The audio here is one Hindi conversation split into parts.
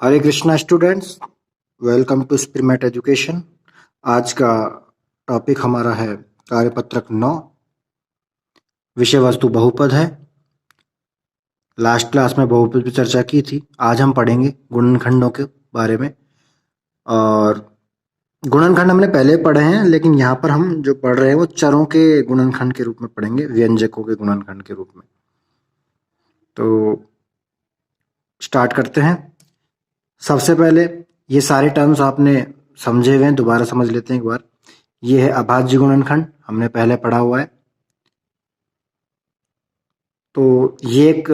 Hare Krishna students, welcome to spirit education. आज का टॉपिक हमारा है कार्यपत्रक 9, विषय वस्तु बहुपद है। लास्ट क्लास में बहुपद पर चर्चा की थी। आज हम पढ़ेंगे गुणनखंडों के बारे में। और गुणनखंड हमने पहले पढ़े हैं, लेकिन यहाँ पर हम जो पढ़ रहे हैं वो चरों के गुणनखंड के रूप में पढ़ेंगे, व्यंजकों के गुणनखंड के रूप में। तो स्टार्ट करते हैं। सबसे पहले ये सारे टर्म्स आपने समझे हुए हैं, दोबारा समझ लेते हैं एक बार। ये है अभाज्य गुणनखंड, हमने पहले पढ़ा हुआ है। तो ये एक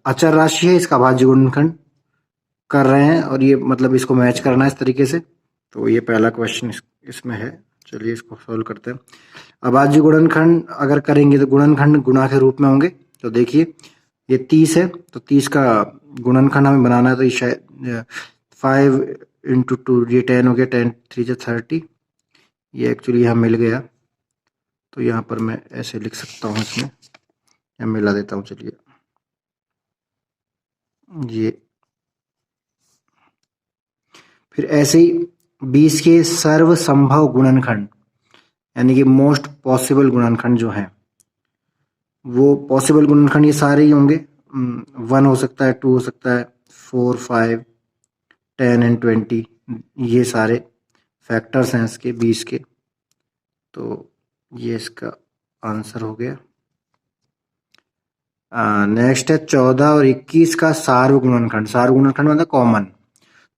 अचर राशि है, इसका अभाज्य गुणनखंड कर रहे हैं और ये मतलब इसको मैच करना है इस तरीके से। तो ये पहला क्वेश्चन इसमें है। चलिए इसको सॉल्व करते हैं। अभाज्य गुणनखंड अगर करेंगे तो गुणनखंड गुणा के रूप में होंगे। तो देखिए ये 30 है, तो 30 का गुणनखंड हमें बनाना है। तो ये शायद 5 × 2 ये 10 हो गया, 10 3 30। ये एक्चुअली यहाँ मिल गया, तो यहाँ पर मैं ऐसे लिख सकता हूँ, इसमें या मिला देता हूँ। चलिए ये फिर ऐसे ही 20 के सर्व संभव गुणनखंड, यानी कि मोस्ट पॉसिबल गुणनखंड जो है वो पॉसिबल गुणनखंड ये सारे ही होंगे। 1 हो सकता है, 2 हो सकता है, 4 5 10 एंड 20, ये सारे फैक्टर्स हैं इसके 20 के। तो ये इसका आंसर हो गया। नेक्स्ट है 14 और 21 का सार्व गुणनखंड। सार्व गुणनखंड मतलब कॉमन,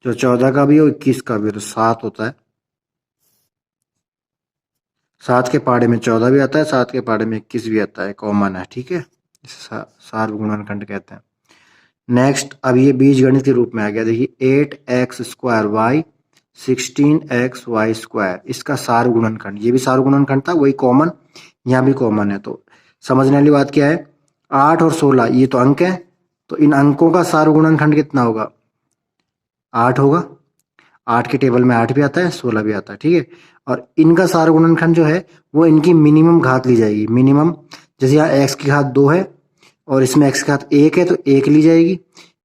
जो 14 का भी हो 21 का भी हो, तो 7 होता है। 7 के पहाड़े में 14 भी आता है, 7 के पहाड़े में 21 भी आता है, कॉमन है। ठीक है, इसे सार्व गुणनखंड कहते हैं। नेक्स्ट, अब ये बीजगणित के रूप में आ गया। देखिए 8x² y 16xy², इसका सार्व गुणनखंड। ये भी सार्व गुणनखंड था, वही कॉमन, यहाँ भी कॉमन है। तो समझने वाली बात क्या है, 8 और 16 ये तो अंक है, तो इन अंकों का सार्व गुणनखंड कितना होगा? 8 होगा। 8 के टेबल में 8 भी आता है, 16 भी आता है। ठीक है, और इनका सार्व गुणनखंड जो है वो इनकी मिनिमम घात ली जाएगी। मिनिमम, जैसे यहाँ x की घात 2 है और इसमें x की घात 1 है, तो 1 ली जाएगी।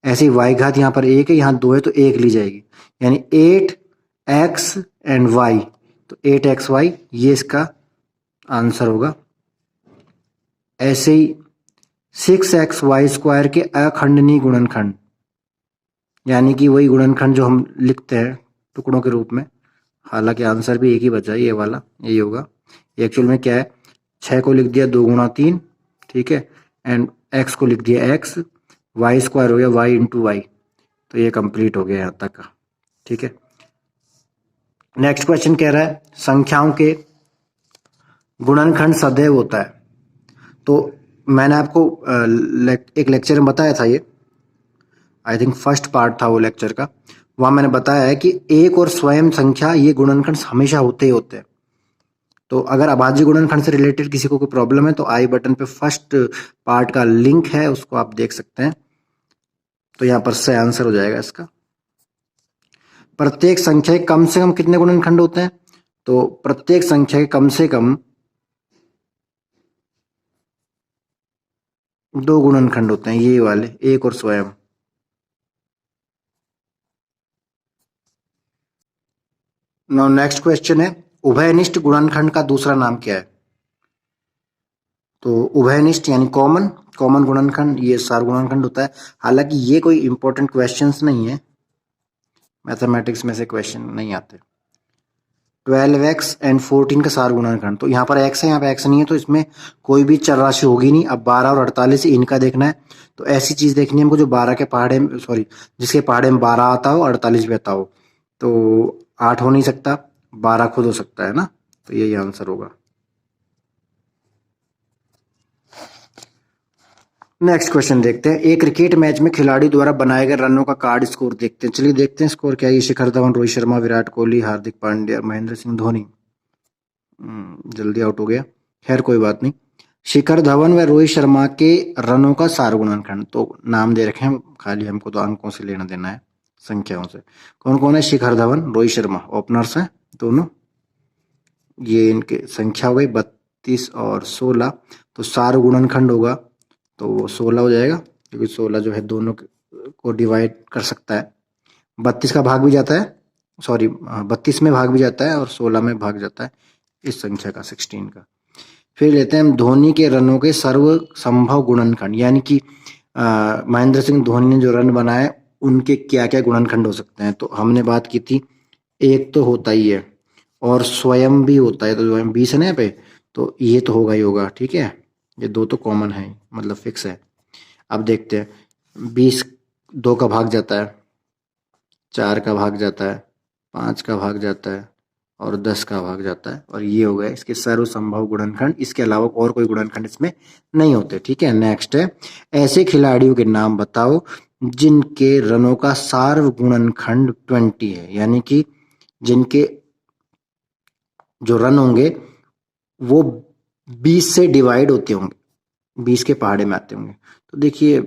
ऐसे ही y घात यहाँ पर 1 है, यहाँ 2 है, तो 1 ली जाएगी। यानी 8x एंड y, तो 8xy ये इसका आंसर होगा। ऐसे ही 6xy² के अखंडनीय गुणनखंड, यानी कि वही गुणनखंड जो हम लिखते हैं टुकड़ों के रूप में। हालांकि आंसर भी एक ही बचा है, ये वाला यही होगा। एक्चुअल में क्या है, 6 को लिख दिया 2 × 3, ठीक है, एंड x को लिख दिया x, y² हो गया y × y। तो ये कंप्लीट हो गया यहाँ तक का। ठीक है, नेक्स्ट क्वेश्चन कह रहा है संख्याओं के गुणनखंड सदैव होता है। तो मैंने आपको एक लेक्चर में बताया था, ये आई थिंक फर्स्ट पार्ट था वो लेक्चर का। वहां मैंने बताया है कि एक और स्वयं संख्या ये गुणनखंड हमेशा होते ही होते हैं। तो अगर अभाज्य गुणनखंड से रिलेटेड किसी को कोई प्रॉब्लम है तो आई बटन पे फर्स्ट पार्ट का लिंक है, उसको आप देख सकते हैं। तो यहाँ पर से आंसर हो जाएगा इसका। प्रत्येक संख्या के कम से कम कितने गुणनखंड होते हैं? तो प्रत्येक संख्या के कम से कम 2 गुणनखंड होते हैं, ये वाले, एक और स्वयं। नो नेक्स्ट क्वेश्चन है उभयनिष्ठ गुणनखंड का दूसरा नाम क्या है? तो उभयनिष्ठ यानी कॉमन, कॉमन गुणनखंड ये सार गुणनखंड होता है। हालांकि ये कोई इंपॉर्टेंट क्वेश्चंस नहीं है, मैथमेटिक्स में से क्वेश्चन नहीं आते। 12x एंड 14 का सार गुणनखंड, तो यहाँ पर x है, यहाँ पे x नहीं है, तो इसमें कोई भी चर राशि होगी नहीं। अब 12 और 48 इनका देखना है। तो ऐसी चीज देखनी है हमको जो 12 के पहाड़े में, सॉरी, जिसके पहाड़े में 12 आता हो, 48 भी आता हो। तो 8 हो नहीं सकता, 12 खुद हो सकता है ना, तो यही आंसर होगा। नेक्स्ट क्वेश्चन देखते हैं। एक क्रिकेट मैच में खिलाड़ी द्वारा बनाए गए रनों का कार्ड स्कोर देखते हैं। चलिए देखते हैं स्कोर क्या है। शिखर धवन, रोहित शर्मा, विराट कोहली, हार्दिक पांड्या, महेंद्र सिंह धोनी। जल्दी आउट हो गया, खैर कोई बात नहीं। शिखर धवन व रोहित शर्मा के रनों का सार गुणनखंड, तो नाम दे रखे हैं खाली, हमको तो अंकों से लेना देना है, संख्याओं से। कौन कौन है? शिखर धवन, रोहित शर्मा, ओपनर्स हैं दोनों। ये इनके संख्या हो गई 32 और 16, तो सार गुणनखंड होगा तो वो 16 हो जाएगा, क्योंकि 16 जो है दोनों को डिवाइड कर सकता है। 32 का भाग भी जाता है, सॉरी 32 में भाग भी जाता है और 16 में भाग जाता है इस संख्या का 16 का। फिर लेते हैं हम धोनी के रनों के सर्व संभव गुणनखंड, यानी कि महेंद्र सिंह धोनी ने जो रन बनाए उनके क्या क्या गुणनखंड हो सकते हैं। तो हमने बात की थी एक तो होता ही है और स्वयं भी होता है, तो स्वयं 20 है ना यहाँ पे, तो ये तो होगा ही होगा, ठीक है। ये दो तो कॉमन है, मतलब फिक्स है। अब देखते हैं 20 2 का भाग जाता है, 4 का भाग जाता है, 5 का भाग जाता है और 10 का भाग जाता है, और ये हो गए इसके सर्व संभव गुणनखंड। इसके अलावा और कोई गुणनखंड इसमें नहीं होते, ठीक है। नेक्स्ट है ऐसे खिलाड़ियों के नाम बताओ जिनके रनों का सार्व गुणनखंड 20 है, यानी कि जिनके जो रन होंगे वो 20 से डिवाइड होते होंगे, 20 के पहाड़े में आते होंगे। तो देखिए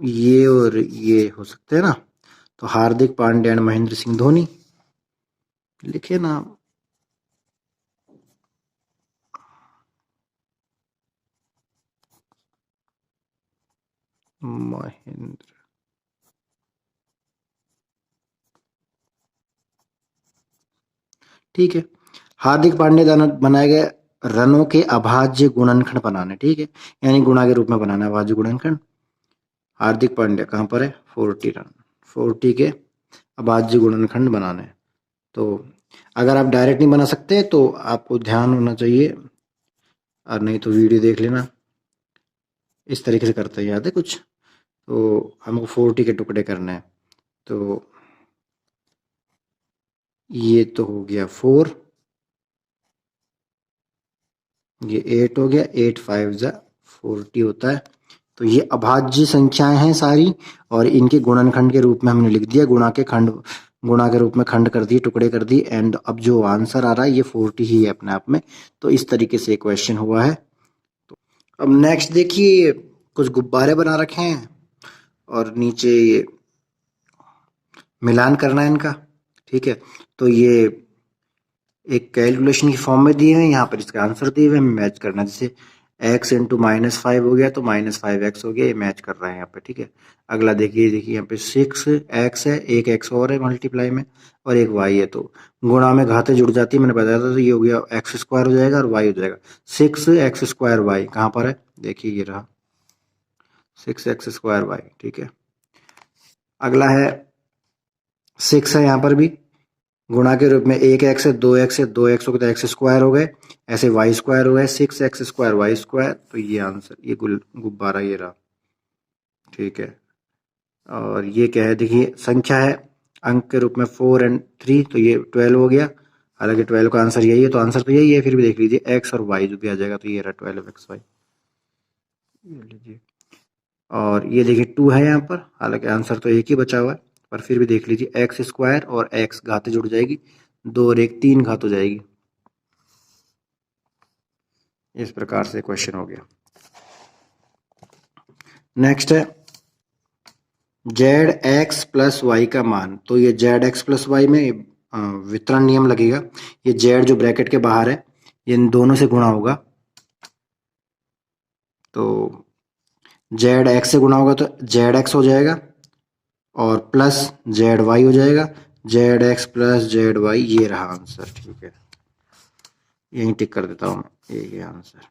ये और ये हो सकते हैं ना, तो हार्दिक पांड्या एंड महेंद्र सिंह धोनी लिखे ना। महेंद्र, ठीक है। हार्दिक पांड्या द्वारा बनाए गए रनों के अभाज्य गुणनखंड बनाने, ठीक है, यानी गुणा के रूप में बनाना है अभाज्य गुणनखंड। हार्दिक पांड्या कहाँ पर है, 40 रन, 40 के अभाज्य गुणनखंड बनाने। तो अगर आप डायरेक्ट नहीं बना सकते तो आपको ध्यान होना चाहिए, और नहीं तो वीडियो देख लेना। इस तरीके से करते हैं, याद है कुछ। तो हमको 40 के टुकड़े करने हैं, तो ये तो हो गया 4, ये 8 हो गया, 8 5 जा 40 होता है। तो ये अभाज्य संख्याएं हैं सारी, और इनके गुणनखंड के रूप में हमने लिख दिया, गुणा के रूप में खंड कर दिए, टुकड़े कर दिए, एंड अब जो आंसर आ रहा है ये 40 ही है अपने आप में। तो इस तरीके से क्वेश्चन हुआ है। तो अब नेक्स्ट देखिए, कुछ गुब्बारे बना रखे हैं और नीचे ये मिलान करना है इनका, ठीक है। तो ये एक कैलकुलेशन की फॉर्म में दिए हैं, यहाँ पर इसका आंसर दिए हुए हैं, मैच करना है। जैसे x इंटू -5 हो गया तो -5x हो गया, ये मैच कर रहा है यहाँ पे, ठीक है। अगला देखिए यहाँ पे 6x है, एक x और है मल्टीप्लाई में, और एक y है, तो गुणा में घातें जुड़ जाती है, मैंने बताया था। तो ये हो गया x² हो जाएगा और y हो जाएगा 6x² y, कहाँ पर है देखिए, ये रहा 6x² y, ठीक है। अगला है 6 है, यहाँ पर भी गुणा के रूप में एक एक्स है, 2x है, 2x हो गए तो x² हो गए, ऐसे y² हो गए 6x² y²। तो ये आंसर, ये गुब्बारा ये रहा, ठीक है। और ये क्या है देखिए, संख्या है अंक के रूप में 4 और 3, तो ये 12 हो गया। हालांकि 12 का आंसर यही है, तो आंसर तो यही है, फिर भी देख लीजिए x और y जो भी आ जाएगा, तो ये रहा 12xy, ये लीजिए। और ये देखिए 2 है यहाँ पर, हालांकि आंसर तो एक ही बचा हुआ है, पर फिर भी देख लीजिए x² और x घातें जुड़ जाएगी, 2 और 1 3 घात हो जाएगी। इस प्रकार से क्वेश्चन हो गया। नेक्स्ट है zx प्लस वाई का मान। तो ये zx प्लस वाई में वितरण नियम लगेगा। ये z जो ब्रैकेट के बाहर है, ये इन दोनों से गुणा होगा, तो zx से गुणा होगा तो zx हो जाएगा और प्लस zy हो जाएगा, zx प्लस zy, ये रहा आंसर, ठीक है। यहीं टिक कर देता हूँ मैं, ये आंसर।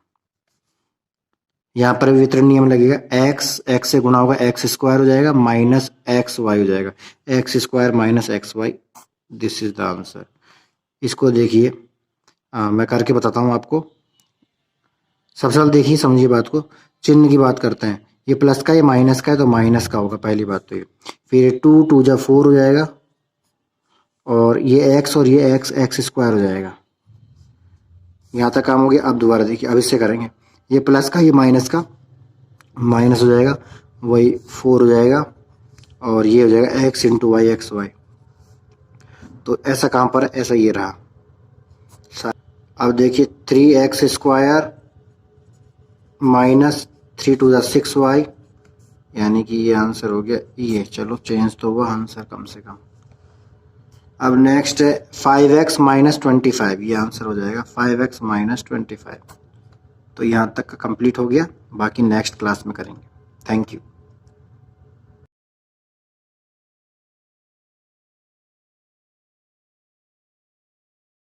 यहाँ पर भी वितरण नियम लगेगा, x से गुणा होगा x² हो जाएगा, माइनस xy हो जाएगा, x² minus xy, this is the answer. इसको देखिए, मैं करके बताता हूँ आपको। सबसे पहले देखिए, समझिए बात को, चिन्ह की बात करते हैं। ये प्लस का, ये माइनस का है, तो माइनस का होगा पहली बात तो ये। फिर 2 2 जा 4 हो जाएगा, और ये x और ये x² हो जाएगा। यहाँ तक काम हो गया। अब दोबारा देखिए, अब इससे करेंगे, ये प्लस का, ये माइनस का, माइनस हो जाएगा, वही 4 हो जाएगा, और ये हो जाएगा x इंटू वाई xy। तो ऐसा कहाँ पर, ऐसा ये रहा। अब देखिए 3x² माइनस 3 2 जा 6y, यानी कि ये आंसर हो गया ये। चलो चेंज तो हुआ आंसर कम से कम। अब नेक्स्ट है 5x माइनस 25, ये आंसर हो जाएगा 5x माइनस 25। तो यहाँ तक का कंप्लीट हो गया, बाकी नेक्स्ट क्लास में करेंगे। Thank you.